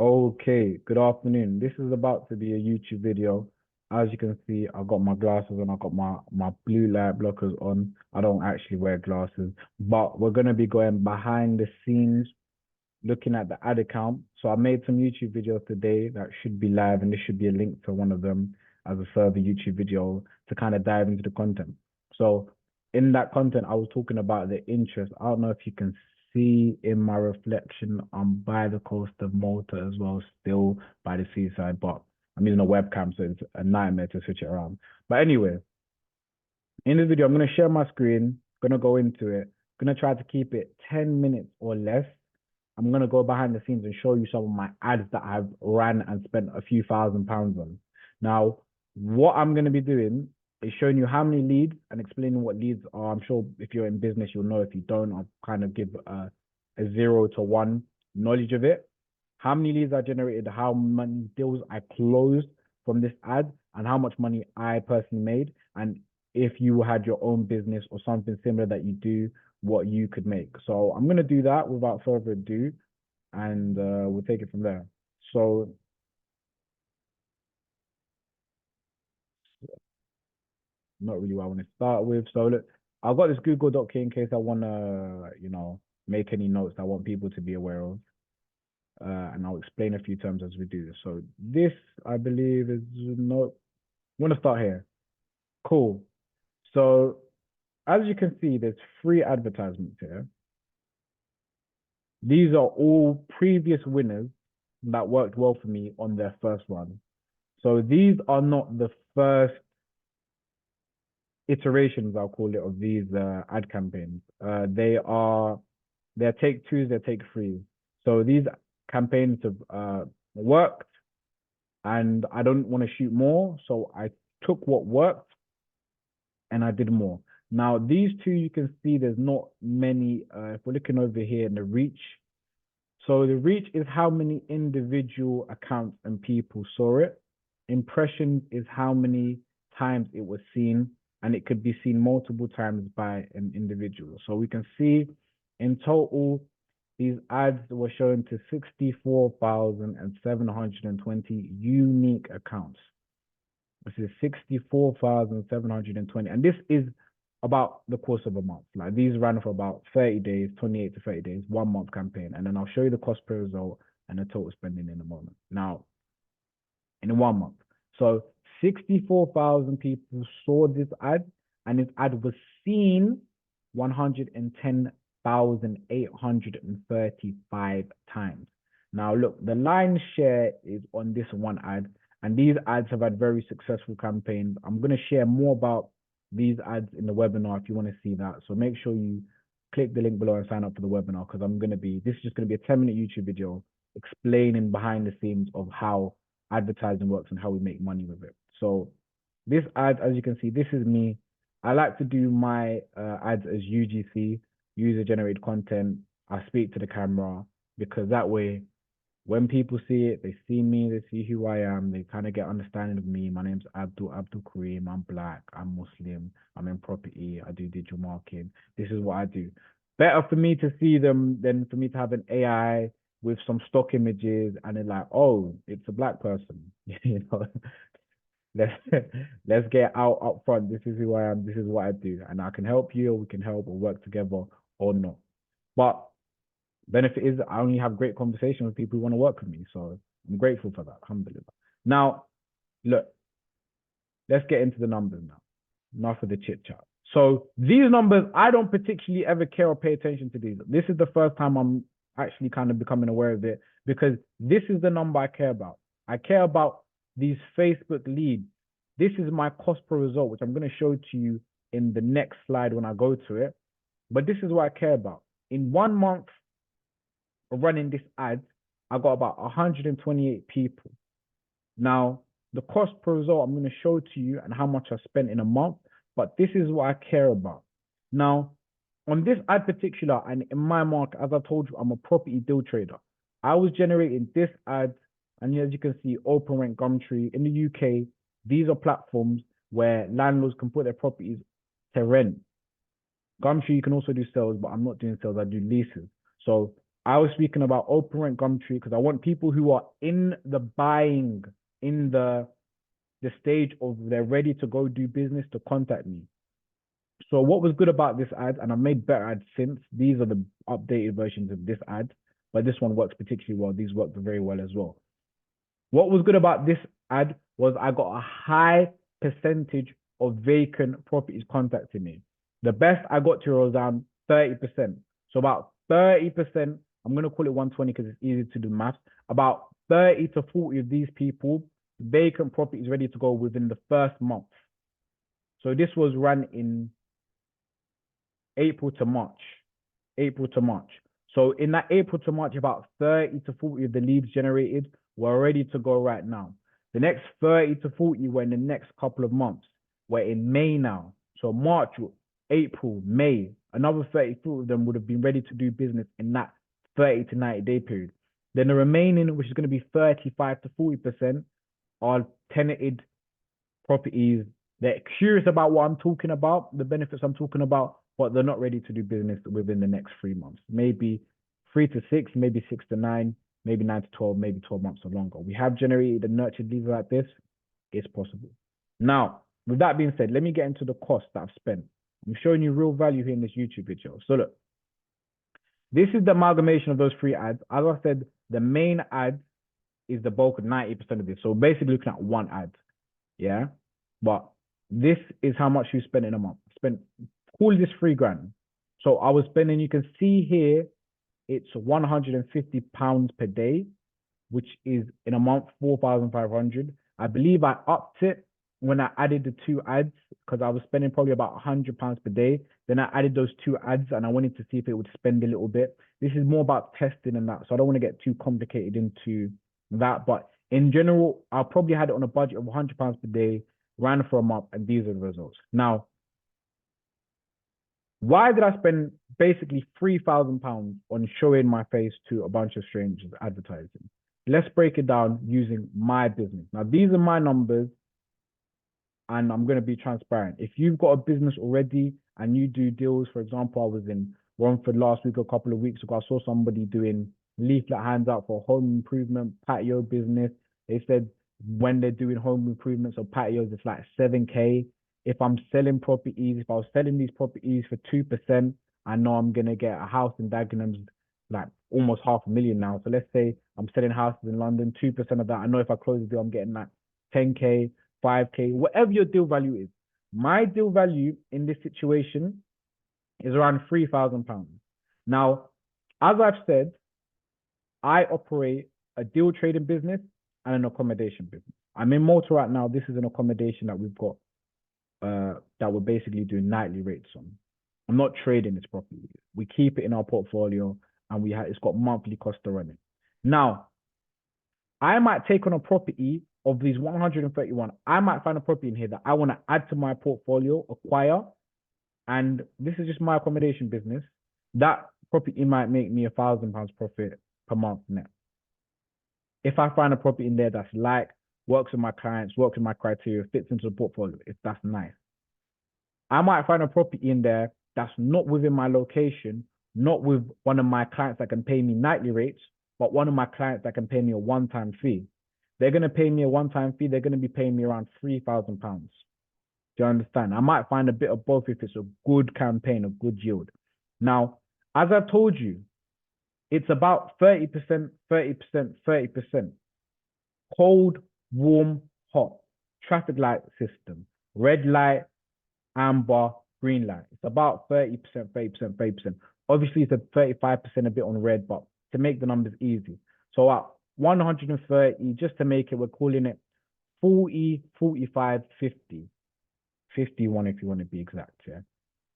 Okay, good afternoon. This is about to be a YouTube video. As you can see, I've got my glasses on, I've got my blue light blockers on. I don't actually wear glasses, but we're gonna be going behind the scenes, looking at the ad account. So I made some YouTube videos today that should be live, and this should be a link to one of them as a further YouTube video to kind of dive into the content. So in that content, I was talking about the interest. I don't know if you can see in my reflection, I'm by the coast of Malta as well, still by the seaside, but I'm using a webcam, so it's a nightmare to switch it around. But anyway, in this video, I'm going to share my screen, going to go into it, going to try to keep it 10 minutes or less. I'm going to go behind the scenes and show you some of my ads that I've ran and spent a few £1,000s on. Now, what I'm going to be doing is showing you how many leads and explaining what leads are. I'm sure if you're in business, you'll know. If you don't, I'll kind of give a 0 to 1 knowledge of it. How many leads I generated, how many deals I closed from this ad, and how much money I personally made. And if you had your own business or something similar that you do, what you could make. So I'm going to do that without further ado, and we'll take it from there. So not really what I want to start with. So look, I've got this Google Doc here in case I want to, make any notes I want people to be aware of. And I'll explain a few terms as we do this. So this, I believe, is no. I want to start here. Cool. So as you can see, there's 3 advertisements here. These are all previous winners that worked well for me on their first run. So these are not the first iterations, I'll call it, of these ad campaigns. They're take twos, they're take threes. So these campaigns have worked, and I don't want to shoot more. So I took what worked and I did more. Now, these two, you can see there's not many. If we're looking over here in the reach, so the reach is how many individual accounts and people saw it. Impressions is how many times it was seen, and it could be seen multiple times by an individual. So we can see in total, these ads were shown to 64,720 unique accounts. This is 64,720. And this is about the course of a month. Like these ran for about 30 days, 28 to 30 days, 1 month campaign. And then I'll show you the cost per result and the total spending in a moment. Now, in 1 month. So 64,000 people saw this ad, and this ad was seen 110,835 times. Now, look, the lion's share is on this one ad, and these ads have had very successful campaigns. I'm going to share more about these ads in the webinar if you want to see that. So make sure you click the link below and sign up for the webinar, because this is just going to be a 10-minute YouTube video explaining behind the scenes of how advertising works and how we make money with it. So this ad, as you can see, this is me. I like to do my ads as UGC, user generated content. I speak to the camera, because that way, when people see it, they see me, they see who I am, they kind of get understanding of me. My name's Abdul Kareem. I'm black, I'm Muslim, I'm in property, I do digital marketing. This is what I do. Better for me to see them than for me to have an AI with some stock images and they're like, oh, it's a black person. let's let's get out up front. This is who I am, this is what I do, and I can help you, or we can help or work together or not. But benefit is I only have great conversation with people who want to work with me. So I'm grateful for that. Alhamdulillah. Now, look, let's get into the numbers now. Enough of the chit chat. So these numbers, I don't particularly ever care or pay attention to these. This is the first time I'm actually kind of becoming aware of it, because this is the number I care about. I care about these Facebook leads. This is my cost per result, which I'm going to show to you in the next slide when I go to it. But this is what I care about. In 1 month of running this ad, I got about 128 people. Now, the cost per result I'm going to show to you and how much I spent in a month, but this is what I care about. Now, on this ad particular, and in my market, as I told you, I'm a property deal trader. I was generating this ad, and as you can see, Open Rent, Gumtree. In the UK, these are platforms where landlords can put their properties to rent. Gumtree, you can also do sales, but I'm not doing sales, I do leases. So I was speaking about open rent Gumtree because I want people who are in the buying, in the stage of they're ready to go do business to contact me. So what was good about this ad, and I've made better ads since, these are the updated versions of this ad, but this one works particularly well. These work very well as well. What was good about this ad was I got a high percentage of vacant properties contacting me. The best I got to was around 30%. So about 30%, I'm going to call it 120 because it's easy to do maths. About 30 to 40 of these people, vacant properties ready to go within the first month. So this was run in April to March. April to March. So in that April to March, about 30 to 40 of the leads generated were ready to go right now. The next 30 to 40 were in the next couple of months. We're in May now. So March, April, May, another 30 of them would have been ready to do business in that 30 to 90 day period. Then the remaining, which is going to be 35 to 40%, are tenanted properties. They're curious about what I'm talking about, the benefits I'm talking about, but they're not ready to do business within the next 3 months. Maybe 3 to 6, maybe 6 to 9, maybe 9 to 12, maybe 12 months or longer. We have generated and nurtured leads like this. It's possible. Now, with that being said, let me get into the cost that I've spent. I'm showing you real value here in this YouTube video. So look, this is the amalgamation of those 3 ads. As I said, the main ad is the bulk of 90% of this. So basically looking at one ad. Yeah. But this is how much you spend in a month. Spent, call this 3 grand. So I was spending, you can see here, it's £150 per day, which is in a month, 4,500. I believe I upped it when I added the 2 ads because I was spending probably about £100 per day. Then I added those 2 ads and I wanted to see if it would spend a little bit. This is more about testing and that. So I don't want to get too complicated into that. But in general, I probably had it on a budget of £100 per day, ran for a month, and these are the results. Now, why did I spend basically £3,000 on showing my face to a bunch of strangers advertising? Let's break it down using my business. Now, these are my numbers, and I'm going to be transparent. If you've got a business already and you do deals, for example, I was in Romford last week, a couple of weeks ago, I saw somebody doing leaflet hands out for home improvement, patio business. They said when they're doing home improvements or patios, it's like 7K. If I'm selling properties, if I was selling these properties for 2%, I know I'm going to get a house in Dagenham's like almost 500,000 now. So let's say I'm selling houses in London, 2% of that. I know if I close the deal, I'm getting like 10K, 5K, whatever your deal value is. My deal value in this situation is around £3,000. Now, as I've said, I operate a deal trading business and an accommodation business. I'm in Malta right now. This is an accommodation that we've got that we're basically doing nightly rates on. I'm not trading this property. We keep it in our portfolio and it's got monthly cost to run it. Now, I might take on a property of these 131. I might find a property in here that I want to add to my portfolio, acquire, and this is just my accommodation business. That property might make me £1,000 profit per month net. If I find a property in there that's like, works with my clients, works with my criteria, fits into the portfolio, if that's nice. I might find a property in there that's not within my location, not with one of my clients that can pay me nightly rates, but one of my clients that can pay me a one-time fee. They're going to pay me a one-time fee. They're going to be paying me around £3,000. Do you understand? I might find a bit of both if it's a good campaign, a good yield. Now, as I've told you, it's about 30%, 30%, 30%. Cold, warm, hot. Traffic light system. Red light, amber, green light. It's about 30%, 30%, 30%. Obviously, it's a 35% a bit on red, but to make the numbers easy. So at 130, just to make it, we're calling it 40, 45, 50. 51 if you want to be exact, yeah,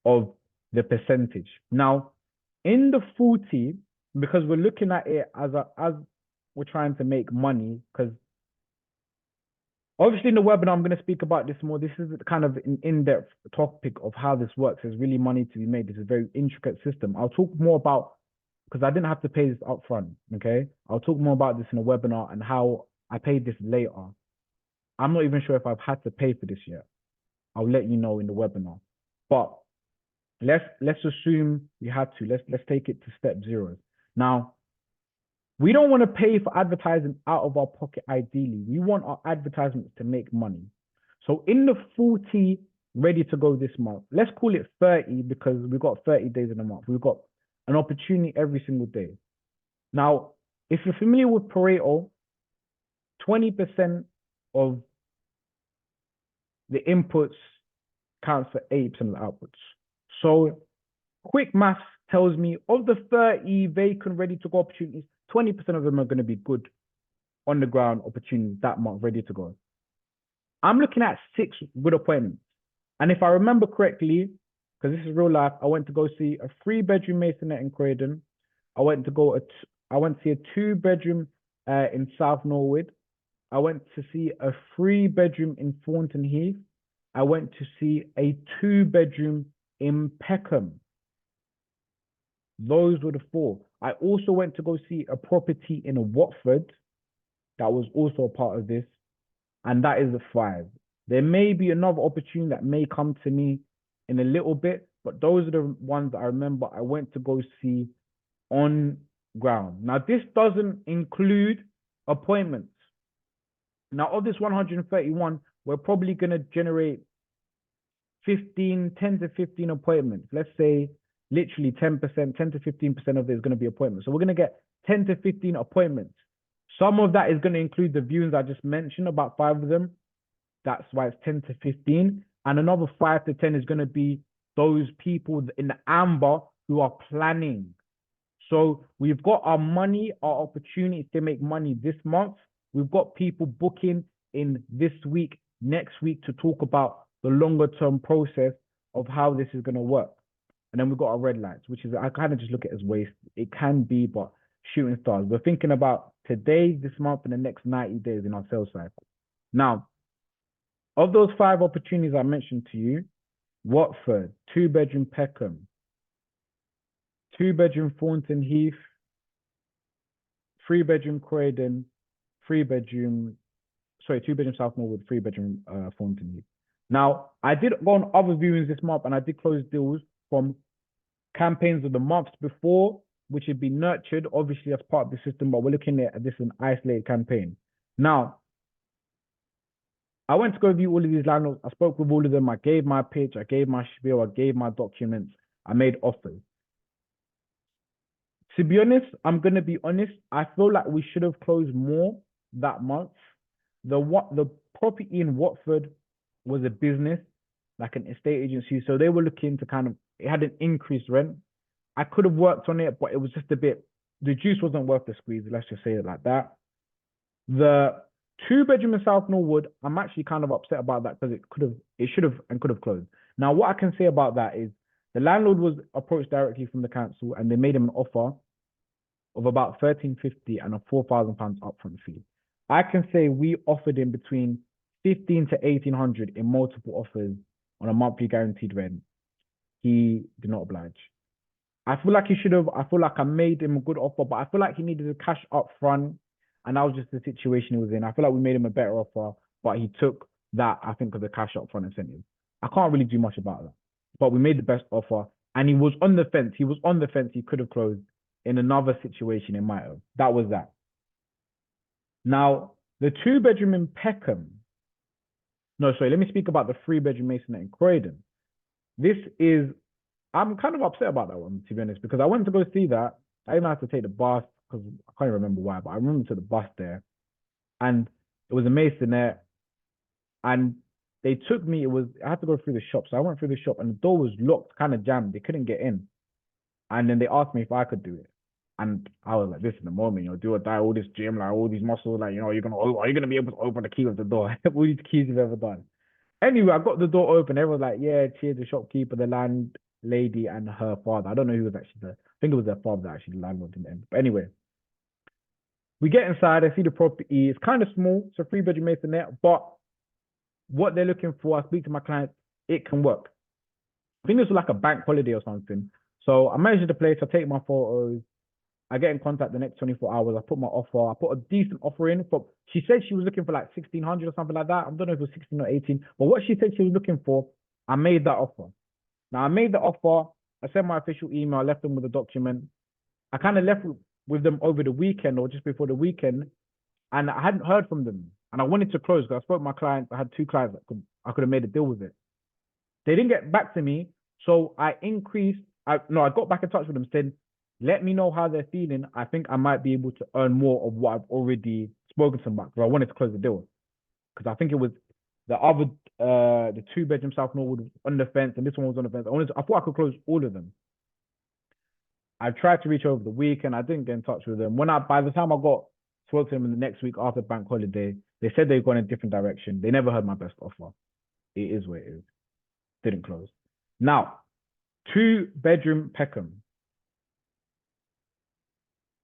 of the percentage. Now, in the 40, because we're looking at it as we're trying to make money, because obviously in the webinar, I'm going to speak about this more. This is kind of an in-depth topic of how this works. There's really money to be made. This is a very intricate system. I'll talk more about, because I didn't have to pay this up front, okay? I'll talk more about this in a webinar and how I paid this later. I'm not even sure if I've had to pay for this yet. I'll let you know in the webinar. But let's assume you had to. Let's take it to step 0. Now, We don't want to pay for advertising out of our pocket, ideally. We want our advertisements to make money. So in the 40 ready to go this month, let's call it 30 because we've got 30 days in a month. We've got an opportunity every single day. Now, if you're familiar with Pareto, 20% of the inputs counts for 80% of the outputs. So quick maths tells me of the 30 vacant ready to go opportunities, 20% of them are going to be good on the ground opportunities that month ready to go. I'm looking at 6 good appointments. And if I remember correctly, because this is real life, I went to go see a 3-bedroom masonette in Croydon. I went to see a 2-bedroom in South Norwood. I went to see a 3-bedroom in Thornton Heath. I went to see a 2-bedroom in Peckham. Those were the 4. I also went to go see a property in Watford that was also a part of this, and that is the 5. There may be another opportunity that may come to me in a little bit, but those are the ones that I remember I went to go see on ground. Now, this doesn't include appointments. Now, of this 131, we're probably going to generate 10 to 15 appointments. Let's say literally 10%, 10 to 15% of it is going to be appointments. So we're going to get 10 to 15 appointments. Some of that is going to include the viewings I just mentioned, about 5 of them. That's why it's 10 to 15. And another 5 to 10 is going to be those people in the amber who are planning. So we've got our money, our opportunities to make money this month. We've got people booking in this week, next week to talk about the longer term process of how this is going to work. And then we've got our red lights, which is, I kind of just look at it as waste. It can be, but shooting stars. We're thinking about today, this month, and the next 90 days in our sales cycle. Now, of those 5 opportunities I mentioned to you, Watford, 2-bedroom Peckham, 2-bedroom Thornton Heath, 3-bedroom Croydon, 2-bedroom South Norwood, 3-bedroom Thornton Heath. Now, I did go on other viewings this month and I did close deals from campaigns of the months before, which had been nurtured, obviously, as part of the system, but we're looking at this as an isolated campaign. Now, I went to go view all of these landlords. I spoke with all of them. I gave my pitch. I gave my spiel. I gave my documents. I made offers. To be honest, I'm going to be honest. I feel like we should have closed more that month. The property in Watford was a business, like an estate agency. So they were looking to it had an increased rent. I could have worked on it, but it was just a bit, the juice wasn't worth the squeeze. Let's just say it like that. The 2-bedroom in South Norwood, I'm actually kind of upset about that because it should have closed. Now, what I can say about that is the landlord was approached directly from the council and they made him an offer of about £1,350 and a £4,000 upfront fee. I can say we offered him between 1,500 to 1,800 in multiple offers on a monthly guaranteed rent. He did not oblige. I feel like he should have. I feel like I made him a good offer, but I feel like he needed the cash up front, and that was just the situation he was in. I feel like we made him a better offer, but he took that, I think, of the cash up front incentive. I can't really do much about that, but we made the best offer, and he was on the fence. He was on the fence. He could have closed. In another situation, it might have. That was that. Now, the 2-bedroom in Peckham. No, sorry, let me speak about the 3-bedroom masonette in Croydon. I'm kind of upset about that one, to be honest, because I went to go see that. I even had to take the bus because I can't remember why, but I remember to the bus there. And it was a masonette. And they took me, I had to go through the shop. So I went through the shop and the door was locked, kind of jammed. They couldn't get in. And then they asked me if I could do it. And I was like, this is the moment, do or die, all this gym, like all these muscles, like, are you gonna be able to open the key of the door? All these keys you've ever done. Anyway, I got the door open. Everyone was like, yeah, cheers, the shopkeeper, the landlady, and her father. I don't know who was actually I think it was their father that actually the landlord in the end. But anyway, we get inside, I see the property. It's kind of small, it's a 3-bedroom masonette, but what they're looking for, I speak to my client, it can work. I think this was like a bank holiday or something. So I measure the place, I take my photos, I get in contact the next 24 hours. I put my offer. I put a decent offer in. She said she was looking for like 1,600 or something like that. I don't know if it was 16 or 18. But what she said she was looking for, I made that offer. Now, I made the offer. I sent my official email. I left them with a document. I kind of left with them over the weekend or just before the weekend, and I hadn't heard from them. And I wanted to close because I spoke to my clients. I had two clients that I could have made a deal with it. They didn't get back to me. So I got back in touch with them, said, let me know how they're feeling. I think I might be able to earn more of what I've already spoken to them about because I wanted to close the deal. Because I think it was the 2 bedroom South Norwood was on the fence and this one was on the fence. I thought I could close all of them. I tried to reach over the weekend. I didn't get in touch with them. By the time I spoke to them in the next week after bank holiday, they said they'd gone in a different direction. They never heard my best offer. It is what it is. Didn't close. Now, 2 bedroom Peckham.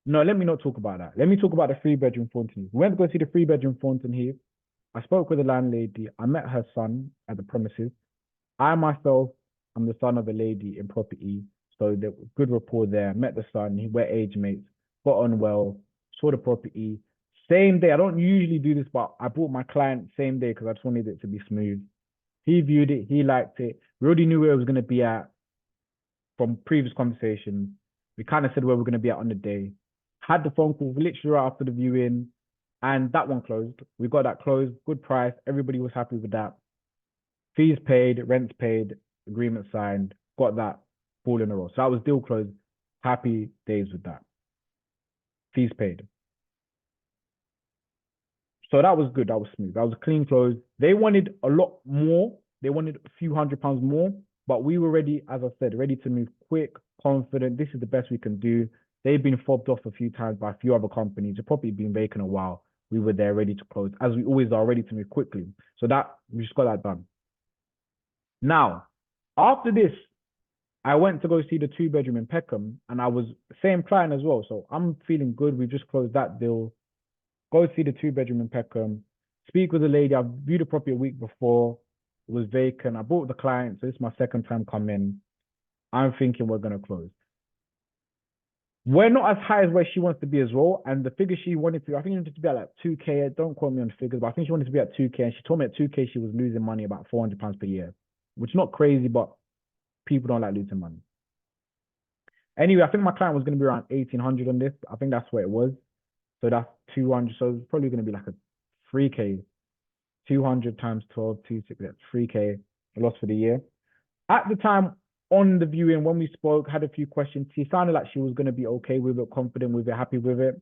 No, let me not talk about that. Let me talk about the 3 bedroom Thornton Heath. We went to go see the 3 bedroom Thornton Heath. I spoke with the landlady. I met her son at the premises. I myself am the son of a lady in property. So there was good rapport there. Met the son. We're age mates. Got on well. Saw the property. Same day. I don't usually do this, but I brought my client same day because I just wanted it to be smooth. He viewed it. He liked it. We already knew where it was going to be at from previous conversations. We kind of said where we're going to be at on the day. Had the phone call literally right after the viewing, and that one closed. We got that closed. Good price. Everybody was happy with that. Fees paid, rents paid, agreement signed. Got that all in a row. So that was deal closed. Happy days with that. Fees paid. So that was good. That was smooth. That was a clean close. They wanted a lot more. They wanted a few £100 more, but we were ready, as I said, ready to move quick, confident. This is the best we can do. They've been fobbed off a few times by a few other companies. They've probably been vacant a while. We were there ready to close, as we always are, ready to move quickly. So we just got that done. Now, after this, I went to go see the 2 bedroom in Peckham, and I was same client as well. So I'm feeling good. We just closed that deal. Go see the 2 bedroom in Peckham. Speak with the lady. I viewed the property a week before. It was vacant. I bought the client, so this is my second time coming. I'm thinking we're gonna close. We're not as high as where she wants to be as well. And the figure she wanted to, I think she wanted to be at like 2K. Don't quote me on the figures, but I think she wanted to be at 2K. And she told me at 2K she was losing money about £400 per year, which is not crazy, but people don't like losing money. Anyway, I think my client was going to be around 1,800 on this. I think that's where it was. So that's 200. So it's probably going to be like a 3K. 200 times 12, 260, that's 3K loss for the year. At the time, on the viewing, when we spoke, had a few questions. She sounded like she was going to be okay with it, confident with it, happy with it.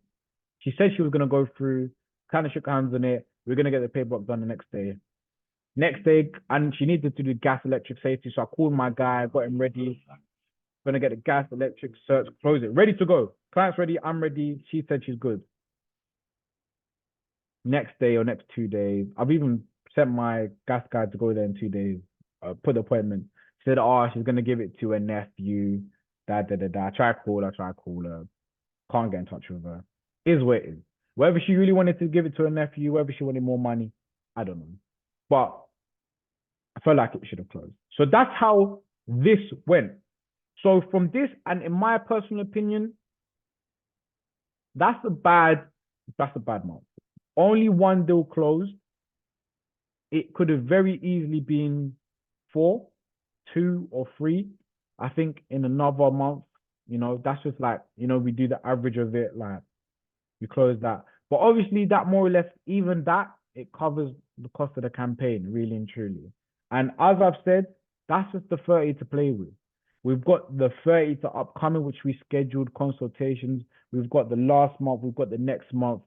She said she was going to go through, kind of shook hands on it. We're going to get the paperwork done the next day. Next day, and she needed to do gas, electric safety. So I called my guy, got him ready. Going to get the gas, electric, search, close it. Ready to go. Client's ready, I'm ready. She said she's good. Next day or next 2 days, I've even sent my gas guy to go there in 2 days, put the appointment. She said, oh, she's going to give it to her nephew. I try to call her. Can't get in touch with her. Is what it is. Whether she really wanted to give it to her nephew, whether she wanted more money, I don't know. But I felt like it should have closed. So that's how this went. So from this, and in my personal opinion, that's a bad month. Only one deal closed. It could have very easily been 4, 2 or 3. I think in another month, that's just like, we do the average of it, like we close that. But obviously that more or less, even that, it covers the cost of the campaign, really and truly. And as I've said, that's just the 30 to play with. We've got the 30 to upcoming, which we scheduled consultations. We've got the last month. We've got the next month.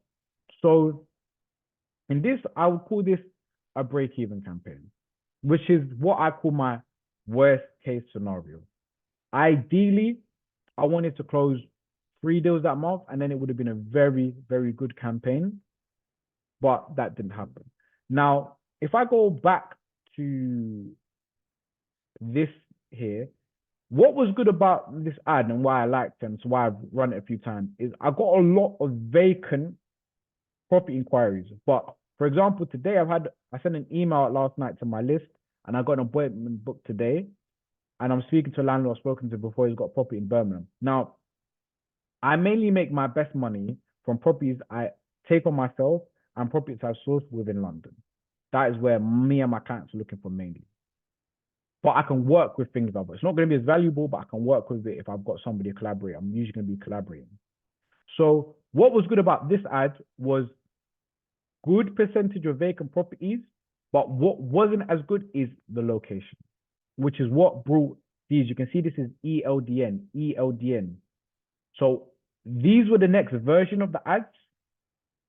So in this, I would call this a break-even campaign, which is what I call my worst case scenario. Ideally, I wanted to close 3 deals that month, and then it would have been a very, very good campaign, but that didn't happen. Now, if I go back to this here, what was good about this ad and why I liked it and so why I've run it a few times is I got a lot of vacant property inquiries. But for example, today I sent an email out last night to my list and I got an appointment booked today. And I'm speaking to a landlord I've spoken to before. He's got property in Birmingham. Now, I mainly make my best money from properties I take on myself and properties I've sourced within London. That is where me and my clients are looking for mainly. But I can work with things other. It's not going to be as valuable, but I can work with it if I've got somebody to collaborate. I'm usually going to be collaborating. So what was good about this ad was good percentage of vacant properties, but what wasn't as good is the location, which is what brought these. You can see this is ELDN, ELDN. So these were the next version of the ads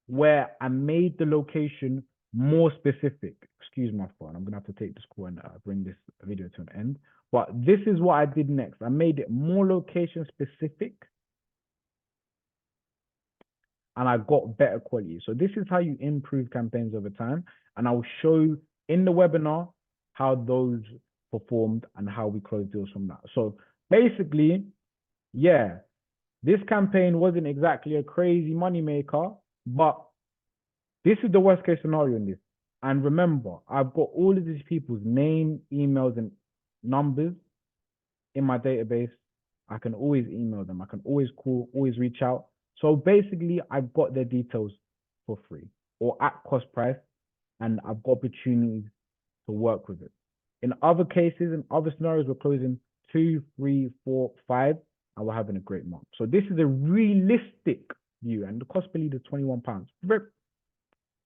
where I made the location more specific. Excuse my phone. I'm gonna have to take this call and bring this video to an end. But this is what I did next. I made it more location specific and I got better quality. So this is how you improve campaigns over time. And I'll show in the webinar how those performed and how we closed deals from that. So basically, yeah, this campaign wasn't exactly a crazy money maker, but this is the worst case scenario in this. And remember, I've got all of these people's name, emails, and numbers in my database. I can always email them. I can always call, always reach out. So basically, I've got their details for free or at cost price, and I've got opportunities to work with it. In other cases, in other scenarios, we're closing 2, 3, 4, 5, and we're having a great month. So this is a realistic view, and the cost per lead is £21. Very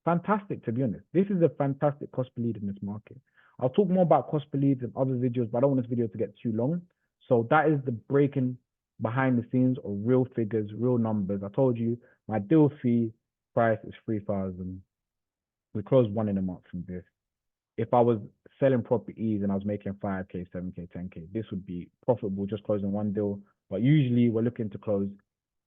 fantastic, to be honest. This is a fantastic cost per lead in this market. I'll talk more about cost per leads in other videos, but I don't want this video to get too long. So that is the breaking behind the scenes of real figures, real numbers. I told you my deal fee price is 3,000. We closed one in a month from this. If I was selling properties and I was making 5K, 7K, 10K, this would be profitable just closing one deal. But usually we're looking to close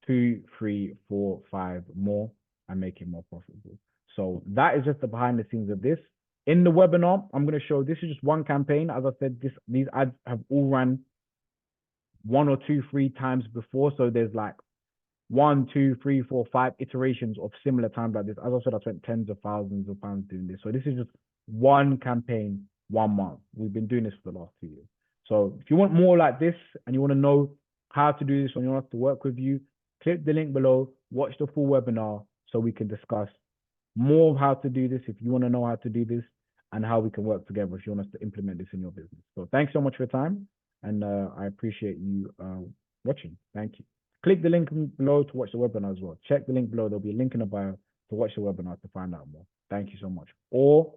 2, 3, 4, 5 more and make it more profitable. So that is just the behind the scenes of this. In the webinar, I'm going to show, this is just one campaign. As I said, these ads have all run 1 or 2, 3 times before. So there's like 1, 2, 3, 4, 5 iterations of similar times like this. As I said, I spent tens of thousands of pounds doing this. So this is just one campaign, 1 month. We've been doing this for the last 2 years. So if you want more like this and you want to know how to do this and you want us to work with you, click the link below, watch the full webinar so we can discuss more of how to do this if you want to know how to do this and how we can work together if you want us to implement this in your business. So thanks so much for your time, and I appreciate you watching. Thank you. Click the link below to watch the webinar as well. Check the link below. There'll be a link in the bio to watch the webinar to find out more. Thank you so much. Or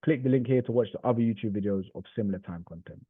click the link here to watch the other YouTube videos of similar time content.